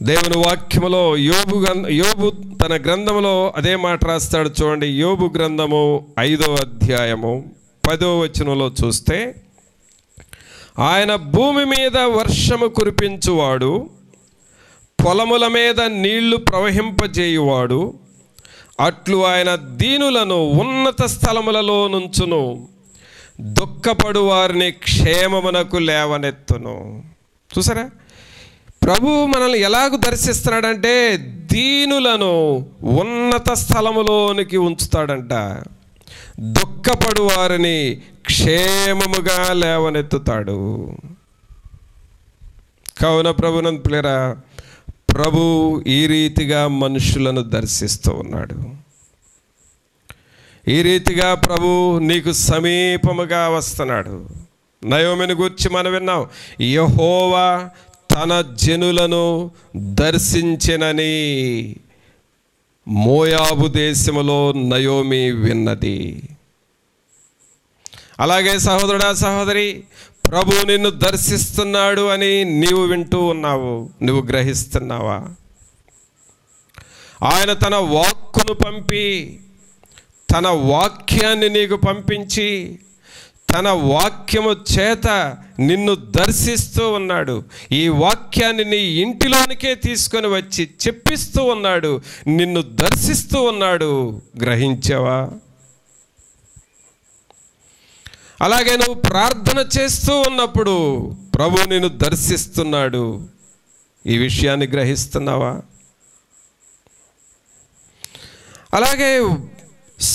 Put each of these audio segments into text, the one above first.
దేవుని వాక్యములో యోబు తన గ్రంథములో అదే మాట రాస్తాడు. చూడండి, యోబు గ్రంథము 5వ అధ్యాయము 10వ వచనంలో చూస్తే, ఆయన భూమి మీద వర్షము కురిపించువాడు, పొలముల మీద నీళ్లు ప్రవహింపజేయువాడు, అట్లు ఆయన దీనులను ఉన్నత స్థలములలో నుంచును, దుఃఖపడు వారిని క్షేమమునకు లేవనెత్తును. చూసారా, ప్రభు మనల్ని ఎలాగూ దర్శిస్తున్నాడంటే దీనులను ఉన్నత స్థలములోనికి ఉంచుతాడంట, దుఃఖపడు వారిని క్షేమముగా లేవనెత్తుతాడు. కావున ప్రభునందు ప్రియరా, ప్రభు ఈ రీతిగా మనుషులను దర్శిస్తూ ఉన్నాడు. ఈ రీతిగా ప్రభు నీకు సమీపముగా వస్తున్నాడు. నయోమిని గూర్చి మనం విన్నాం, యెహోవా తన జనులను దర్శించెనని మోయాబు దేశములో నయోమి విన్నది. అలాగే సహోదరుడా, సహోదరి, ప్రభు నిన్ను దర్శిస్తున్నాడు అని నీవు వింటూ ఉన్నావు, నువ్వు గ్రహిస్తున్నావా? ఆయన తన వాక్కును పంపి, తన వాక్యాన్ని నీకు పంపించి, తన వాక్యము చేత నిన్ను దర్శిస్తూ ఉన్నాడు. ఈ వాక్యాన్ని నీ ఇంటిలోనికే తీసుకొని వచ్చి చెప్పిస్తూ ఉన్నాడు, నిన్ను దర్శిస్తూ ఉన్నాడు. గ్రహించావా? అలాగే నువ్వు ప్రార్థన చేస్తూ ఉన్నప్పుడు ప్రభు నిన్ను దర్శిస్తున్నాడు. ఈ విషయాన్ని గ్రహిస్తున్నావా? అలాగే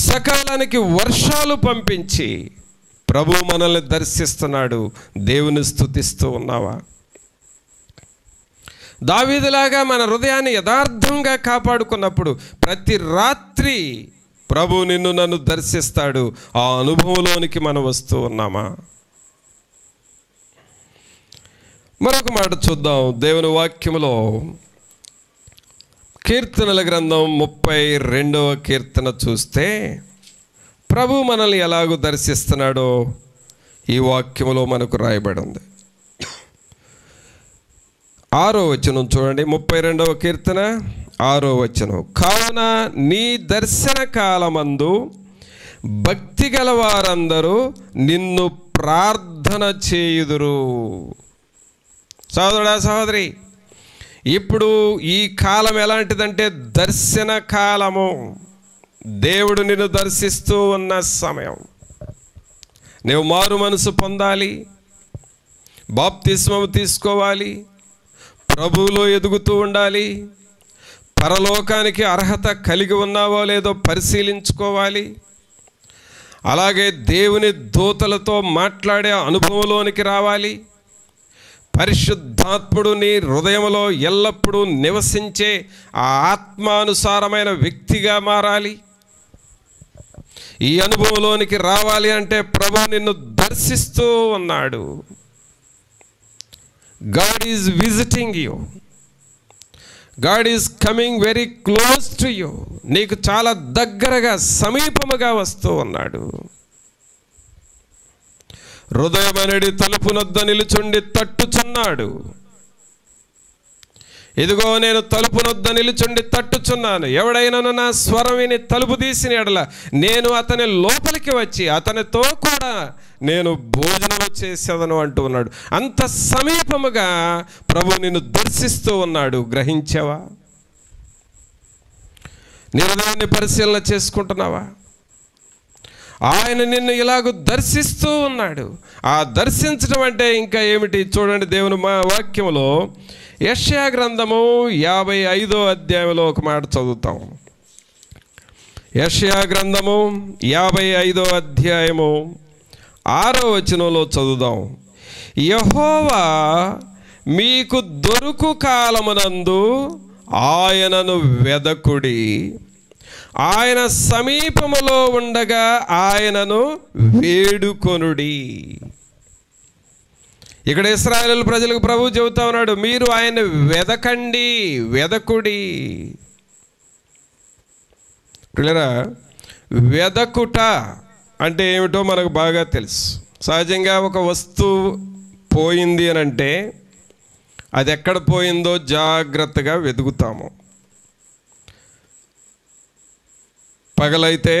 సకాలానికి వర్షాలు పంపించి ప్రభు మనల్ని దర్శిస్తున్నాడు. దేవుని స్తుతిస్తూ ఉన్నావా? దావీదులాగా మన హృదయాన్ని యథార్థంగా కాపాడుకున్నప్పుడు ప్రతి రాత్రి ప్రభు నిన్ను నన్ను దర్శిస్తాడు. ఆ అనుభవంలోనికి మనం వస్తూ ఉన్నామా? మరొక మాట చూద్దాం. దేవుని వాక్యములో కీర్తనల గ్రంథం 32వ కీర్తన చూస్తే ప్రభు మనల్ని ఎలాగూ దర్శిస్తున్నాడో ఈ వాక్యములో మనకు రాయబడి ఉంది. 6వ వచనం చూడండి, 32వ కీర్తన 6వ వచనం. కావున నీ దర్శన కాలమందు భక్తి గల వారందరూ నిన్ను ప్రార్థన చేయుదురు. సహోదరుడా, సహోదరి, ఇప్పుడు ఈ కాలం ఎలాంటిదంటే దర్శన కాలము. దేవుడు నిన్ను దర్శిస్తూ ఉన్న సమయం. నువ్వు మారు మనసు పొందాలి, బాప్తిస్మము తీసుకోవాలి, ప్రభువులో ఎదుగుతూ ఉండాలి, పరలోకానికి అర్హత కలిగి ఉన్నావో లేదో పరిశీలించుకోవాలి. అలాగే దేవుని దూతలతో మాట్లాడే అనుభవంలోనికి రావాలి. పరిశుద్ధాత్ముడు నీ హృదయంలో ఎల్లప్పుడూ నివసించే ఆ ఆత్మానుసారమైన వ్యక్తిగా మారాలి. ఈ అనుభవంలోనికి రావాలి అంటే ప్రభు నిన్ను దర్శిస్తూ ఉన్నాడు. God is visiting you. God is coming very close to you. నీకు చాలా దగ్గరగా, సమీపముగా వస్తూ ఉన్నాడు. హృదయమనడి తలుపునొద్ద నిలుచుండి తట్టుచున్నాడు. ఇదిగో నేను తలుపునొద్ద నిలుచుండి తట్టుచున్నాను. ఎవడైనాను నా స్వరం విని తలుపు తీసిన ఎడల నేను అతని లోపలికి వచ్చి అతనితో కూడా నేను భోజనము చేసేదను అంటూ ఉన్నాడు. అంత సమీపముగా ప్రభు నిన్ను దర్శిస్తూ ఉన్నాడు. గ్రహించావా? నీ హృదయాన్ని పరిశీలన చేసుకుంటున్నావా? ఆయన నిన్ను ఇలాగ దర్శిస్తూ ఉన్నాడు. ఆ దర్శించడం అంటే ఇంకా ఏమిటి? చూడండి, దేవుని వాక్యములో యెషయా గ్రంథము 55వ అధ్యాయంలో ఒక మాట చదువుతాం. యెషయా గ్రంథము 55వ అధ్యాయము 6వ వచనంలో చదువుదాం. యెహోవా మీకు దొరుకు కాలమునందు ఆయనను వెదకుడి, ఆయన సమీపములో ఉండగా ఆయనను వేడుకొనుడి. ఇక్కడ ఇశ్రాయేలు ప్రజలకు ప్రభు చెబుతా ఉన్నాడు, మీరు ఆయన వెదకండి, వెదకుడి. పిల్లరా, వెదకుట అంటే ఏమిటో మనకు బాగా తెలుసు. సహజంగా ఒక వస్తువు పోయింది అని అంటే అది ఎక్కడ పోయిందో జాగ్రత్తగా వెతుకుతాము. పగలైతే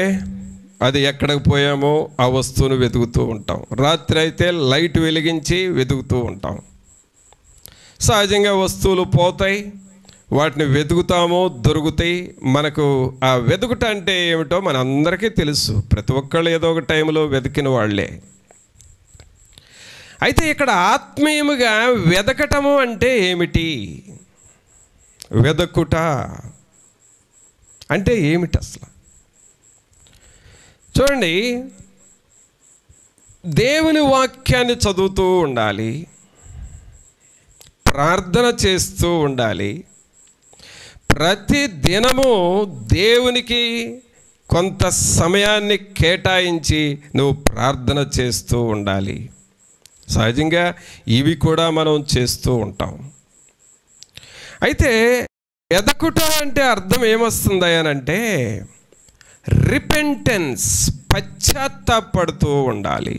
అది ఎక్కడికి పోయామో ఆ వస్తువును వెతుకుతూ ఉంటాం. రాత్రి అయితే లైట్ వెలిగించి వెతుకుతూ ఉంటాం. సహజంగా వస్తువులు పోతాయి, వాటిని వెతుకుతాము, దొరుకుతాయి. మనకు ఆ వెతుకుట అంటే ఏమిటో మన అందరికీ తెలుసు. ప్రతి ఒక్కళ్ళు ఏదో ఒక టైంలో వెతికిన వాళ్ళే. అయితే ఇక్కడ ఆత్మీయముగా వెదకటము అంటే ఏమిటి? వెదకుట అంటే ఏమిటి అసలు? చూడండి, దేవుని వాక్యాన్ని చదువుతూ ఉండాలి, ప్రార్థన చేస్తూ ఉండాలి. ప్రతి దినము దేవునికి కొంత సమయాన్ని కేటాయించి నువ్వు ప్రార్థన చేస్తూ ఉండాలి. సహజంగా ఇవి కూడా మనం చేస్తూ ఉంటాం. అయితే వెదకుట అంటే అర్థం ఏమొస్తుంది అనంటే రిపెంటెన్స్, పశ్చాత్తాపడుతూ ఉండాలి.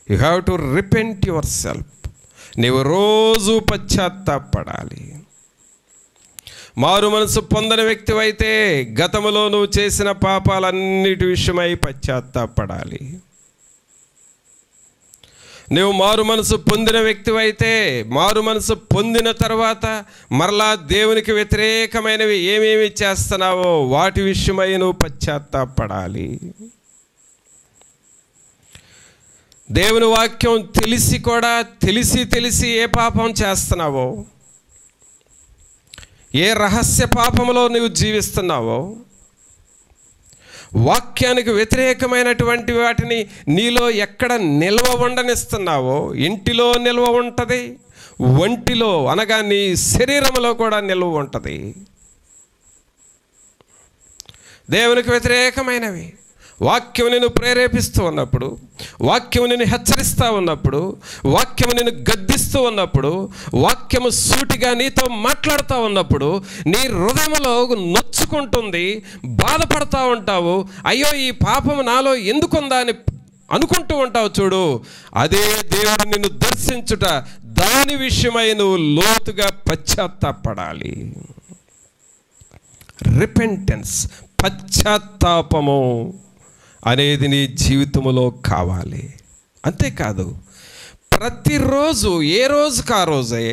You have to repent your self. నీవు రోజు పశ్చాత్తాపడాలి. మారు మనసు పొందని వ్యక్తివైతే గతంలో నువ్వు చేసిన పాపాలన్నిటి విషయమై పశ్చాత్తాపడాలి. నువ్వు మారు మనసు పొందిన వ్యక్తివైతే మారు మనసు పొందిన తర్వాత మరలా దేవునికి వ్యతిరేకమైనవి ఏమేమి చేస్తున్నావో వాటి విషయమై నువ్వు పశ్చాత్తాపడాలి. దేవుని వాక్యం తెలిసి కూడా తెలిసి ఏ పాపం చేస్తున్నావో, ఏ రహస్య పాపంలో నువ్వు జీవిస్తున్నావో, వాక్యానికి వ్యతిరేకమైనటువంటి వాటిని నీలో ఎక్కడ నిల్వ ఉండనిస్తున్నావో, ఇంటిలో నిల్వ ఉంటుంది, ఒంటిలో అనగా నీ శరీరంలో కూడా నిల్వ ఉంటుంది. దేవునికి వ్యతిరేకమైనవి వాక్యం నిన్ను ప్రేరేపిస్తూ ఉన్నప్పుడు, వాక్యం నిన్ను హెచ్చరిస్తూ ఉన్నప్పుడు, వాక్యం నిన్ను గద్దిస్తూ ఉన్నప్పుడు, వాక్యము సూటిగా నీతో మాట్లాడుతూ ఉన్నప్పుడు నీ హృదయంలో నొచ్చుకుంటుంది, బాధపడతా ఉంటావు. అయ్యో ఈ పాపము నాలో ఎందుకుందా అని అనుకుంటూ ఉంటావు. చూడు, అదే దేవుడు నిన్ను దర్శించుట, దాని విషయమై నువ్వు లోతుగా పశ్చాత్తాపడాలి. రిపెంటెన్స్, పశ్చాత్తాపము అనేది నీ జీవితంలో కావాలి. అంతేకాదు ప్రతిరోజు ఏ రోజుకు ఆ రోజే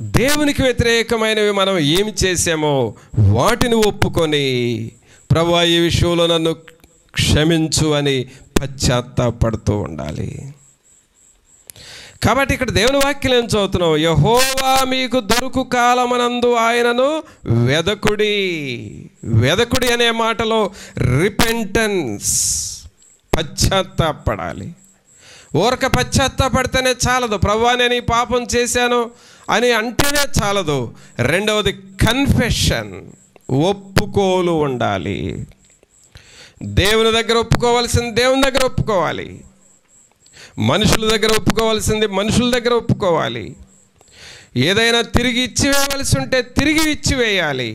దేవునికి వ్యతిరేకమైనవి మనం ఏమి చేసామో వాటిని ఒప్పుకొని ప్రభువా ఈ విషయంలో నన్ను క్షమించు అని పశ్చాత్తాపడుతూ ఉండాలి. కాబట్టి ఇక్కడ దేవుని వాక్యం ఏం చదువుతున్నాం? యెహోవా మీకు దొరుకు కాలమనందు ఆయనను వెదకుడి. వెదకుడి అనే మాటలో రిపెంటెన్స్, పశ్చాత్తాపడాలి. ఊరక పశ్చాత్తాపడితేనే చాలదు. ప్రభువా నేను ఈ పాపం చేశాను అని అంటేనే చాలదు. రెండవది కన్ఫెషన్, ఒప్పుకోలు ఉండాలి. దేవుని దగ్గర ఒప్పుకోవాల్సింది దేవుని దగ్గర ఒప్పుకోవాలి, మనుషుల దగ్గర ఒప్పుకోవాల్సింది మనుషుల దగ్గర ఒప్పుకోవాలి. ఏదైనా తిరిగి ఇచ్చివేయవలసి ఉంటే తిరిగి ఇచ్చివేయాలి.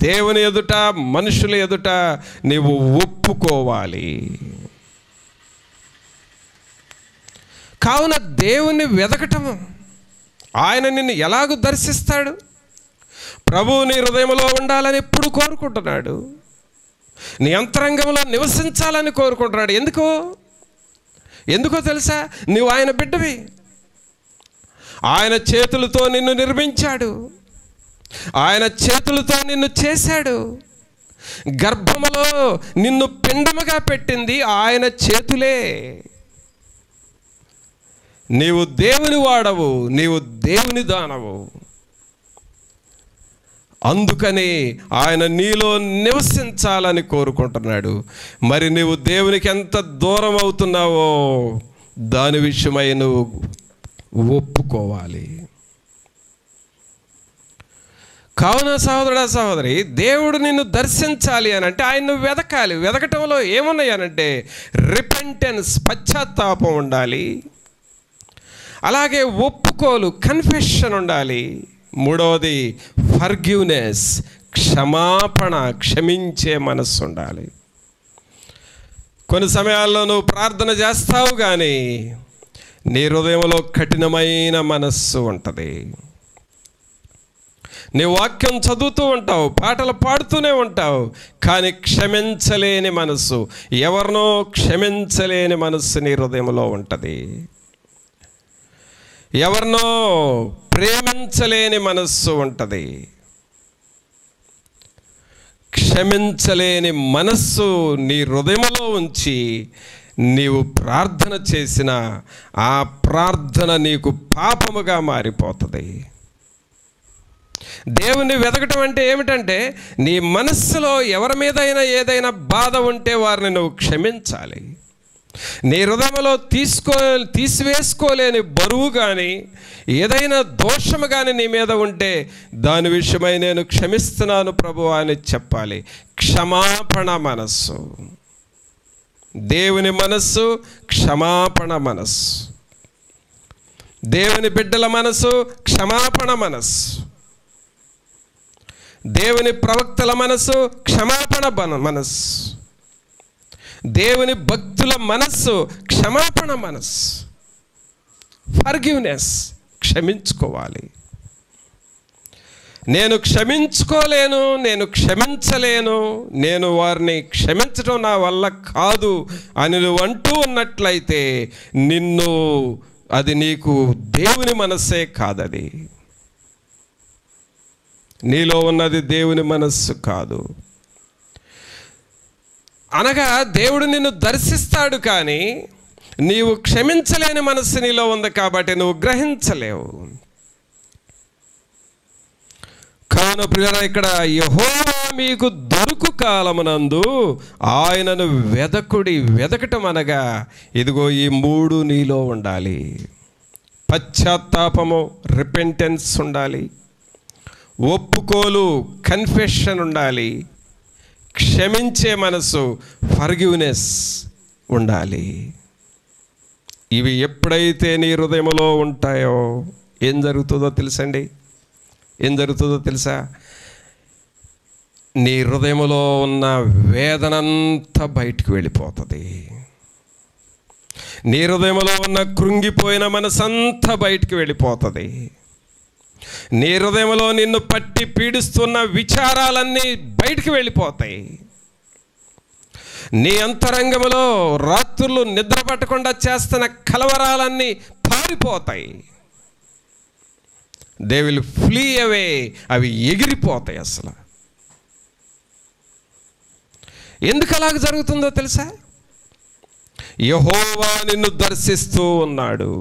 దేవుని ఎదుట మనుషుల ఎదుట నీవు ఒప్పుకోవాలి. కావున దేవుని వెదకటము, ఆయన నిన్ను ఎలాగూ దర్శిస్తాడు? ప్రభువు నీ హృదయంలో ఉండాలని ఎప్పుడు కోరుకుంటున్నాడు, నీ అంతరంగంలో నివసించాలని కోరుకుంటున్నాడు. ఎందుకో తెలుసా? నువ్వు ఆయన బిడ్డవి. ఆయన చేతులతో నిన్ను నిర్మించాడు, ఆయన చేతులతో నిన్ను చేశాడు. గర్భములో నిన్ను పిండముగా పెట్టింది ఆయన చేతులే. నీవు దేవుని వాడవు, నీవు దేవుని దానవు. అందుకని ఆయన నీలో నివసించాలని కోరుకుంటున్నాడు. మరి నీవు దేవునికి ఎంత దూరం అవుతున్నావో దాని విషయమై నువ్వు ఒప్పుకోవాలి. కావున సహోదరుడా సహోదరి, దేవుడు నిన్ను దర్శించాలి అని అంటే ఆయన నువ్వు వెదకాలి. వెదకటంలో ఏమున్నాయి అనంటే రిపెంటెన్స్, పశ్చాత్తాపం ఉండాలి. అలాగే ఒప్పుకోలు, కన్ఫెషన్ ఉండాలి. మూడవది ఫర్గివ్నెస్, క్షమాపణ, క్షమించే మనస్సు ఉండాలి. కొన్ని సమయాల్లో నువ్వు ప్రార్థన చేస్తావు కానీ నీ హృదయంలో కఠినమైన మనస్సు ఉంటుంది. నీ వాక్యం చదువుతూ ఉంటావు, పాటలు పాడుతూనే ఉంటావు, కానీ క్షమించలేని మనస్సు, ఎవరినో క్షమించలేని మనస్సు నీ హృదయంలో ఉంటుంది. ఎవరినో ప్రేమించలేని మనస్సు ఉంటుంది. క్షమించలేని మనస్సు నీ హృదయంలో ఉంచి నీవు ప్రార్థన చేసిన ఆ ప్రార్థన నీకు పాపముగా మారిపోతుంది. దేవుని వెతకటం అంటే ఏమిటంటే, నీ మనస్సులో ఎవరి మీదైనా ఏదైనా బాధ ఉంటే వారిని నువ్వు క్షమించాలి. నీ హృదయంలో తీసివేసుకోలేని బరువు కానీ ఏదైనా దోషము కానీ నీ మీద ఉంటే దాని విషయమై నేను క్షమిస్తున్నాను ప్రభువా అని చెప్పాలి. క్షమాపణ మనస్సు, దేవుని మనస్సు క్షమాపణ మనస్సు. దేవుని బిడ్డల మనస్సు క్షమాపణ మనస్సు. దేవుని ప్రవక్తల మనస్సు క్షమాపణ మనస్సు. దేవుని భక్తుల మనస్సు క్షమాపణ మనస్సు. ఫర్గివ్నెస్, క్షమించుకోవాలి. నేను క్షమించుకోలేను, నేను క్షమించలేను, నేను వారిని క్షమించడం నా వల్ల కాదు అని నువ్వు అంటూ ఉన్నట్లయితే అది నీకు దేవుని మనస్సే కాదది. నీలో ఉన్నది దేవుని మనస్సు కాదు. అనగా దేవుడు నిన్ను దర్శిస్తాడు, కానీ నీవు క్షమించలేని మనస్సు నీలో ఉంది కాబట్టి నువ్వు గ్రహించలేవు. కావున ప్రియులారా, ఇక్కడ యెహోవా మీకు దొరుకు కాలమునందు ఆయనను వెదకుడి. వెదకటం అనగా ఇదిగో ఈ 3 నీలో ఉండాలి. పశ్చాత్తాపము, రిపెంటెన్స్ ఉండాలి. ఒప్పుకోలు, కన్ఫెషన్ ఉండాలి. క్షమించే మనసు, ఫర్గివ్నెస్ ఉండాలి. ఇవి ఎప్పుడైతే నీ హృదయంలో ఉంటాయో ఏం జరుగుతుందో తెలుసండి? ఏం జరుగుతుందో తెలుసా? నీ హృదయంలో ఉన్న వేదనంతా బయటికి వెళ్ళిపోతుంది. నీ హృదయంలో ఉన్న కృంగిపోయిన మనసంతా బయటికి వెళ్ళిపోతుంది. నీ హృదయంలో నిన్ను పట్టి పీడిస్తున్న విచారాలన్నీ బయటికి వెళ్ళిపోతాయి. నీ అంతరంగంలో రాత్రులు నిద్ర పట్టకుండా చేస్తున్న కలవరాలన్నీ పారిపోతాయి. They will flee away. అవి ఎగిరిపోతాయి. అసలు ఎందుకు అలాగ జరుగుతుందో తెలుసా? యెహోవా నిన్ను దర్శిస్తూ ఉన్నాడు.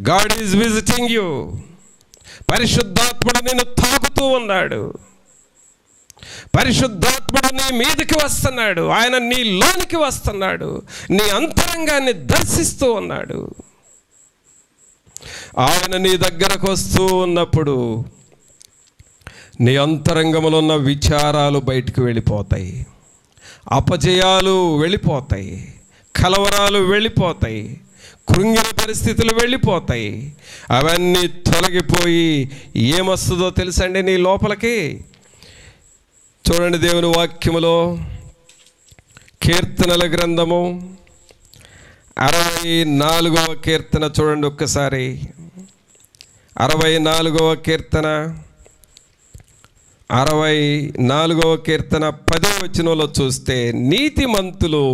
God is visiting you. పరిశుద్ధాత్ముడు నిన్ను తాకుతూ ఉన్నాడు. పరిశుద్ధాత్ముడు నీ మీదకి వస్తున్నాడు. ఆయన నీ లోనికి వస్తున్నాడు. నీ అంతరంగాన్ని దర్శిస్తూ ఉన్నాడు. ఆయన నీ దగ్గరకు వస్తూ ఉన్నప్పుడు నీ అంతరంగంలో ఉన్న విచారాలు బయటికి వెళ్ళిపోతాయి. అపజయాలు వెళ్ళిపోతాయి. కలవరాలు వెళ్ళిపోతాయి. కృంగిన పరిస్థితులు వెళ్ళిపోతాయి. అవన్నీ తొలగిపోయి ఏమొస్తుందో తెలుసండి నీ లోపలికి? చూడండి, దేవుని వాక్యములో కీర్తనల గ్రంథము 64వ కీర్తన చూడండి ఒక్కసారి. 64వ కీర్తన 10వ వచనంలో చూస్తే, నీతిమంతులు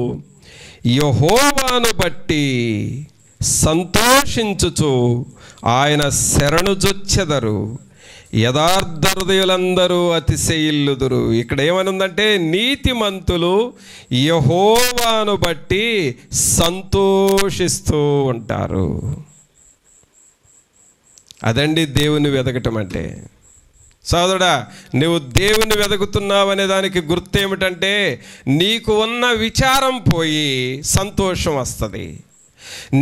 యెహోవాను బట్టి సంతోషించుచు ఆయన శరణుజొచ్చెదరు, యథార్థ హృదయులందరూ అతిశయిల్లుదురు. ఇక్కడ ఏమనుందంటే, నీతిమంతులు యెహోవాను బట్టి సంతోషిస్తూ ఉంటారు. అదండి దేవుని వెతకటం అంటే. సోదరుడా, నువ్వు దేవుని వెతుకుతున్నావనే దానికి గుర్తు ఏమిటంటే, నీకు ఉన్న విచారం పోయి సంతోషం వస్తుంది.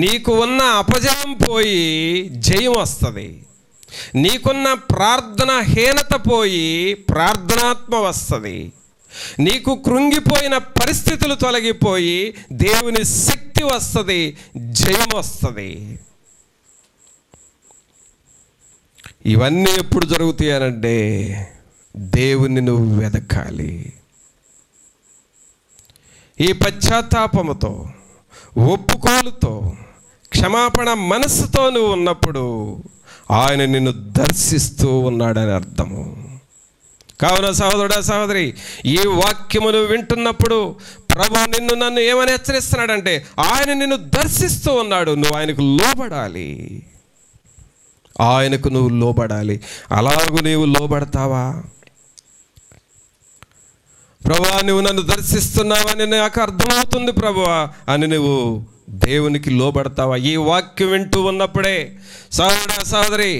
నీకు ఉన్న అపజయం పోయి జయం వస్తుంది. నీకున్న ప్రార్థన హీనత పోయి ప్రార్థనాత్మ వస్తుంది. నీకు కృంగిపోయిన పరిస్థితులు తొలగిపోయి దేవుని శక్తి వస్తుంది, జయం వస్తుంది. ఇవన్నీ ఎప్పుడు జరుగుతాయనంటే, దేవుని నువ్వు వెతకాలి. ఈ పశ్చాత్తాపముతో, ఒప్పుకోలుతో, క్షమాపణ మనస్సుతో నువ్వు ఉన్నప్పుడు ఆయన నిన్ను దర్శిస్తూ ఉన్నాడని అర్థము. కావున సహోదరుడా, సహోదరి, ఈ వాక్యమును వింటున్నప్పుడు ప్రభు నన్ను ఏమని హెచ్చరిస్తున్నాడంటే ఆయన నిన్ను దర్శిస్తూ ఉన్నాడు. నువ్వు ఆయనకు లోబడాలి, ఆయనకు నువ్వు లోబడాలి. అలాగూ నీవు లోబడతావా? ప్రభువా, నువ్వు నన్ను దర్శిస్తున్నావని నాకు అర్థమవుతుంది ప్రభువా అని నువ్వు దేవునికి లోబడతావా? ఈ వాక్యం వింటూ ఉన్నప్పుడే సహోదరా, సహోదరి,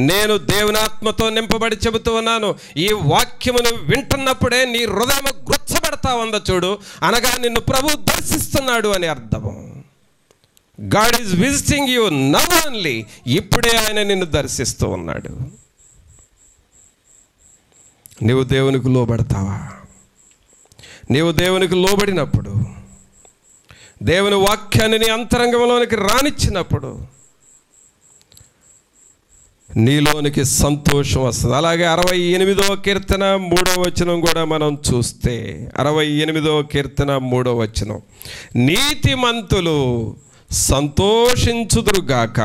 నేను దేవుని ఆత్మతో నింపబడి చెబుతూ ఉన్నాను. ఈ వాక్యమును వింటున్నప్పుడే నీ హృదయం గుచ్చబడతా ఉందా చూడు, అనగా నిన్ను ప్రభు దర్శిస్తున్నాడు అని అర్థము. God is visiting you now only. ఇప్పుడే ఆయన నిన్ను దర్శిస్తూ ఉన్నాడు. నీవు దేవునికి లోబడతావా? నీవు దేవునికి లోబడినప్పుడు, దేవుని వాక్యాన్ని నీ అంతరంగంలోనికి రానిచ్చినప్పుడు నీలోనికి సంతోషం వస్తుంది. అలాగే 68వ కీర్తన 3వ వచనం కూడా మనం చూస్తే, 68వ కీర్తన 3వ వచనం, నీతిమంతులు సంతోషించుదురుగాక,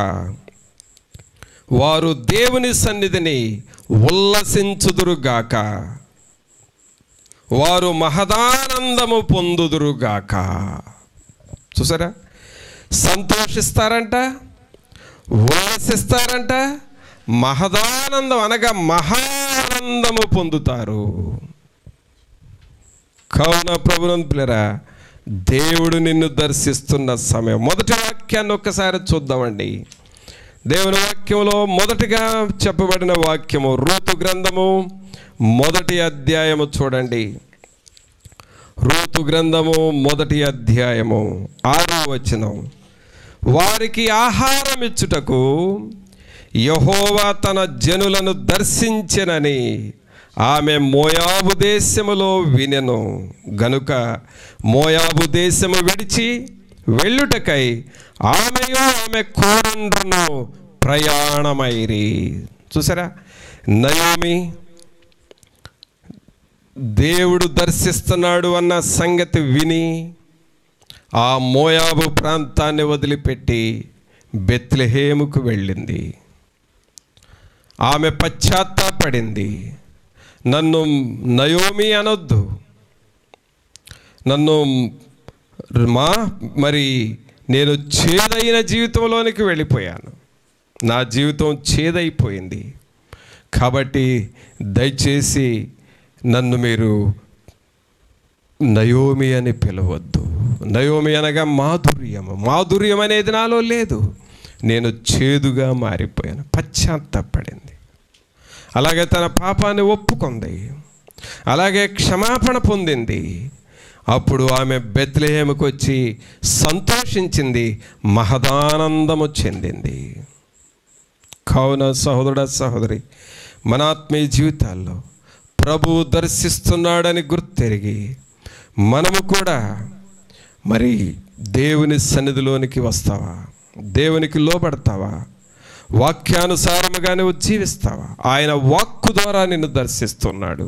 వారు దేవుని సన్నిధిని ఉల్లసించుదురుగాక, వారు మహదానందము పొందుదురుగాక. చూసారా, సంతోషిస్తారంట, ఉల్లసిస్తారంట, మహదానందం అనగా మహానందము పొందుతారు. కావున ప్రభునంతులరా, దేవుడు నిన్ను దర్శిస్తున్న సమయం. మొదటి వాక్యాన్ని ఒక్కసారి చూద్దామండి. దేవుని వాక్యంలో మొదటిగా చెప్పబడిన వాక్యము రూతు గ్రంథము 1వ అధ్యాయము చూడండి. రూతు గ్రంథము 1వ అధ్యాయము 6వ వచనం, వారికి ఆహారం ఇచ్చుటకు యెహోవా తన జనులను దర్శించెనని ఆమె మోయాబు దేశములో వినెను గనుక మోయాబు దేశము విడిచి వెళ్ళుటకై ఆమెయు ఆమె కోరండ్రును ప్రయాణమైరి. చూసారా, నయోమి దేవుడు దర్శిస్తున్నాడు అన్న సంగతి విని ఆ మోయాబు ప్రాంతాన్ని వదిలిపెట్టి బెత్లెహేముకు వెళ్ళింది. ఆమె పశ్చాత్తాపడింది. నన్ను నయోమి అనొద్దు, నన్ను మరి నేను చేదైన జీవితంలోనికి వెళ్ళిపోయాను, నా జీవితం చేదైపోయింది, కాబట్టి దయచేసి నన్ను మీరు నయోమి అని పిలవద్దు. నయోమి అనగా మాధుర్యము. మాధుర్యం అనేది నాలో లేదు, నేను చేదుగా మారిపోయాను. పశ్చాత్తాపడింది, అలాగే తన పాపాన్ని ఒప్పుకుంది, అలాగే క్షమాపణ పొందింది. అప్పుడు ఆమె బెత్లెహేముకు వచ్చి సంతోషించింది, మహదానందము చెందింది. కావున సహోదరుడా, సహోదరి, మన ఆత్మీయ జీవితాల్లో ప్రభువు దర్శిస్తున్నాడని గుర్తెరిగి మనము కూడా మరి దేవుని సన్నిధిలోనికి వస్తావా? దేవునికి లోబడతావా? వాక్యానుసారముగా నువ్వు జీవిస్తావా? ఆయన వాక్కు ద్వారా నిన్ను దర్శిస్తున్నాడు,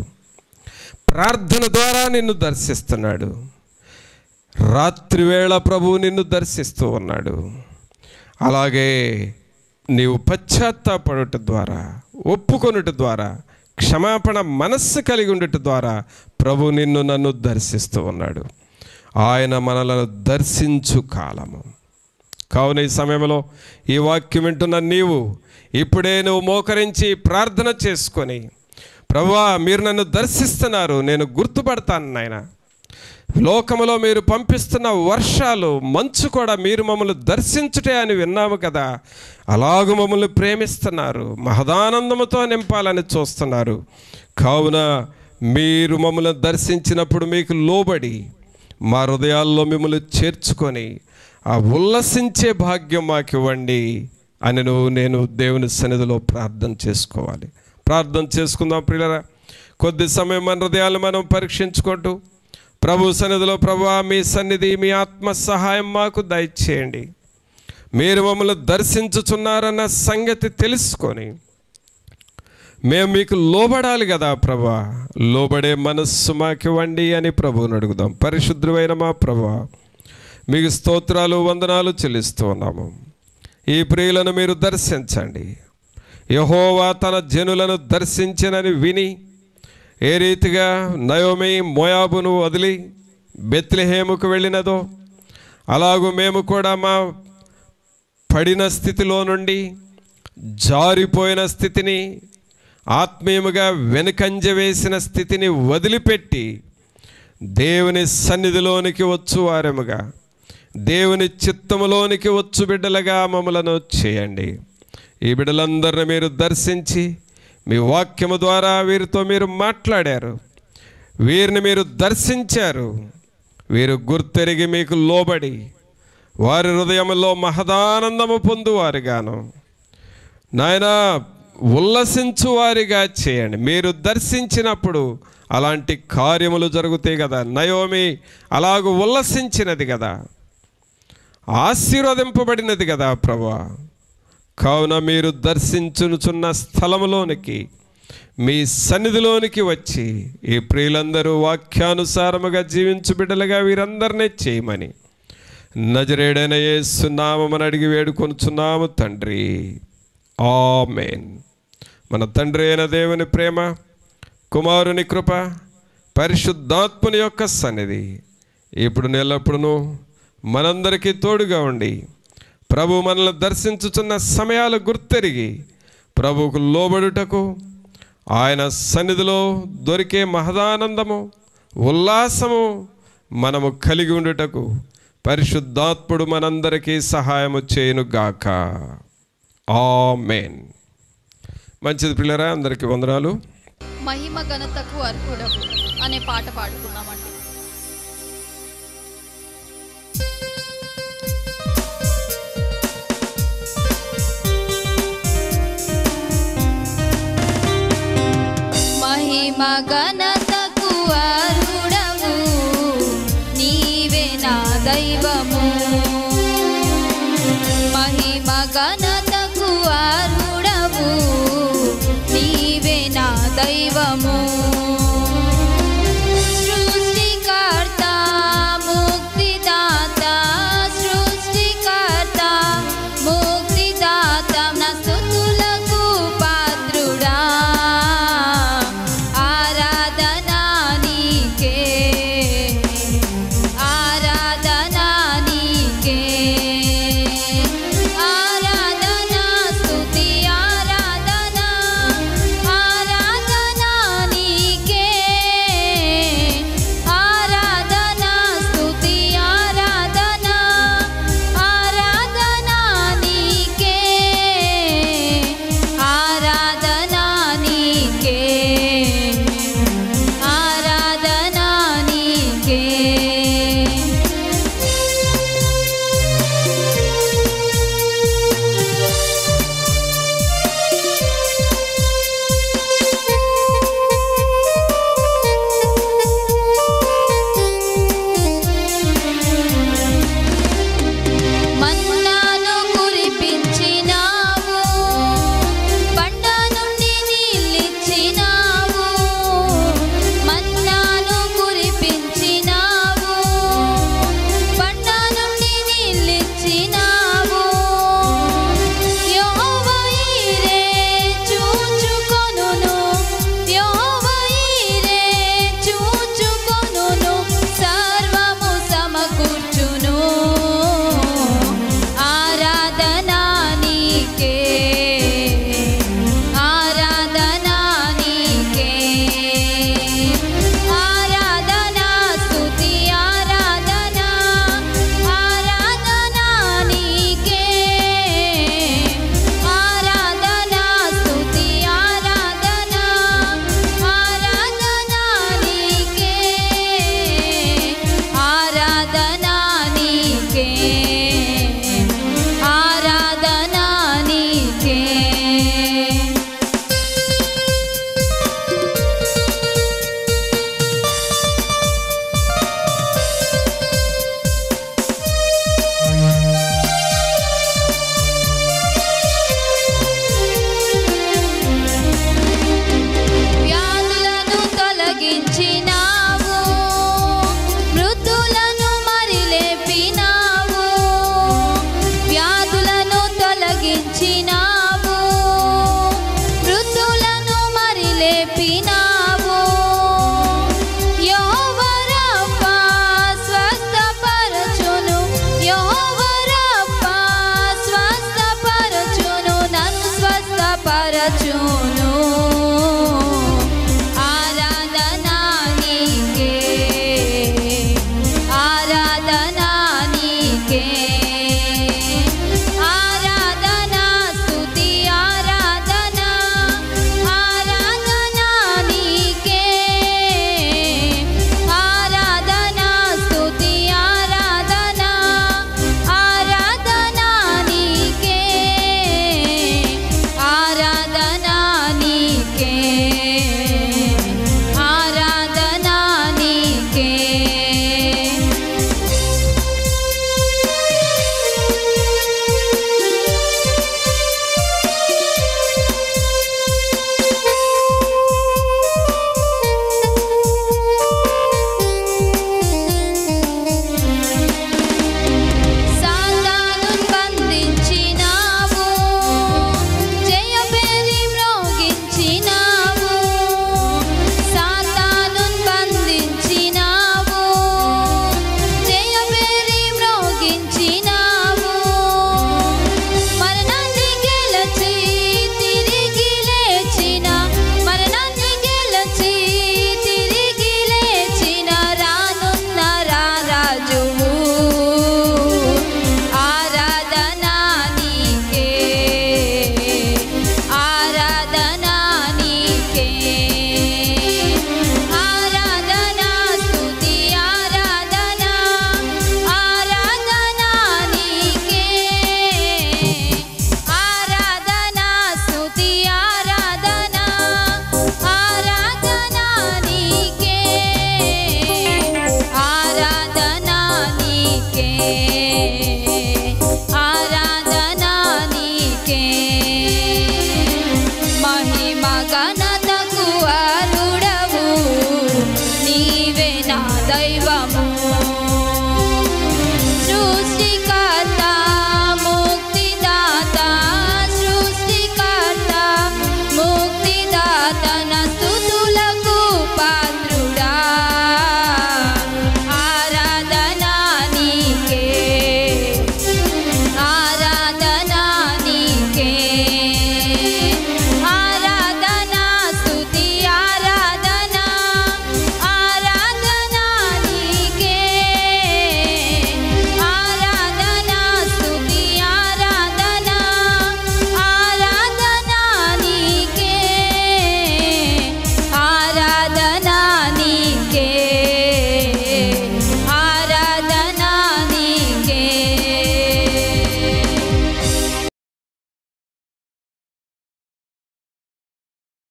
ప్రార్థన ద్వారా నిన్ను దర్శిస్తున్నాడు, రాత్రివేళ ప్రభువు నిన్ను దర్శిస్తూ ఉన్నాడు. అలాగే నీవు పశ్చాత్తాపడుట ద్వారా, ఒప్పుకొనుట ద్వారా, క్షమాపణ మనస్సు కలిగి ఉండుట ద్వారా ప్రభు నిన్ను నన్ను దర్శిస్తూ ఉన్నాడు. ఆయన మనలను దర్శించు కాలము. కావున ఈ సమయంలో ఈ వాక్యం వింటున్న నీవు ఇప్పుడే నువ్వు మోకరించి ప్రార్థన చేసుకొని, ప్రభువా, మీరు నన్ను దర్శిస్తున్నారు, నేను గుర్తుపడతాను నాయన. లోకములో మీరు పంపిస్తున్న వర్షాలు, మంచు కూడా మీరు మమ్మల్ని దర్శించుటే అని విన్నాము కదా, అలాగూ మమ్మల్ని ప్రేమిస్తున్నారు, మహదానందముతో నింపాలని చూస్తున్నారు. కావున మీరు మమ్మల్ని దర్శించినప్పుడు మీకు లోబడి మా హృదయాల్లో మిమ్మల్ని చేర్చుకొని ఆ ఉల్లసించే భాగ్యం మాకు ఇవ్వండి అని నేను దేవుని సన్నిధిలో ప్రార్థన చేసుకోవాలి. ప్రార్థన చేసుకుందాం ప్రియులారా. కొద్ది సమయం మన హృదయాలు మనం పరీక్షించుకుంటూ ప్రభు సన్నిధిలో, ప్రభువా, మీ సన్నిధి, మీ ఆత్మ సహాయం మాకు దయచేయండి, మీరు మమ్మల్ని దర్శించుచున్నారన్న సంగతి తెలుసుకొని మేము మీకు లోబడాలి కదా ప్రభువా, లోబడే మనస్సు మాకు ఇవ్వండి అని ప్రభువుని అడుగుదాం. పరిశుద్ధమైన మా ప్రభువా, మీకు స్తోత్రాలు, వందనాలు చెల్లిస్తూ ఉన్నాము. ఈ ప్రియులను మీరు దర్శించండి. యెహోవా తన జనులను దర్శించినని విని ఏ రీతిగా నయోమి మోయాబును వదిలి బెత్లెహేముకు వెళ్ళినదో అలాగూ మేము కూడా మా పడిన స్థితిలో నుండి, జారిపోయిన స్థితిని, ఆత్మీయముగా వెనుకంజ వేసిన స్థితిని వదిలిపెట్టి దేవుని సన్నిధిలోనికి వచ్చువారముగా, దేవుని చిత్తములోనికి వచ్చు బిడ్డలుగా మమ్మలను చేయండి. ఈ బిడ్డలందరిని మీరు దర్శించి మీ వాక్యము ద్వారా వీరితో మీరు మాట్లాడారు. వీరిని మీరు దర్శించారు. వీరు గుర్తెరిగి మీకు లోబడి వారి హృదయంలో మహదానందము పొందువారుగాను నాయనా ఉల్లసించువారిగా చేయండి. మీరు దర్శించినప్పుడు అలాంటి కార్యములు జరుగుతాయి కదా. నయోమి అలాగూ ఉల్లసించినది కదా, ఆశీర్వదింపబడినది కదా ప్రభువా. కావున మీరు దర్శించుచున్న స్థలములోనికి, మీ సన్నిధిలోనికి వచ్చి ఈ ప్రియులందరూ వాక్యానుసారముగా జీవించు బిడ్డలుగా వీరందరినీ చేయమని నజరేయుడైన యేసు నామమున అడిగి వేడుకొనుచున్నాము తండ్రి. ఆమేన్. మన తండ్రి అయిన దేవుని ప్రేమ, కుమారుని కృప, పరిశుద్ధాత్మని యొక్క సన్నిధి ఇప్పుడు ఎల్లప్పుడూ మనందరికీ తోడుగా ఉండి ప్రభు మనల్ని దర్శించుచున్న సమయాలు గుర్తెరిగి ప్రభువుకు లోబడుటకు, ఆయన సన్నిధిలో దొరికే మహదానందము, ఉల్లాసము మనము కలిగి ఉండుటకు పరిశుద్ధాత్ముడు మనందరికీ సహాయము చేయునుగాక. ఆమేన్. మంచిది పిల్లరా, అందరికీ వందనాలు. మహిమ ఘనతకు అర్హుడవు అనే పాట పాడుకున్నామండి. మహిమ ఘనతకు అర్హుడవు, నీవే నా దైవము. మహిమ ఘనత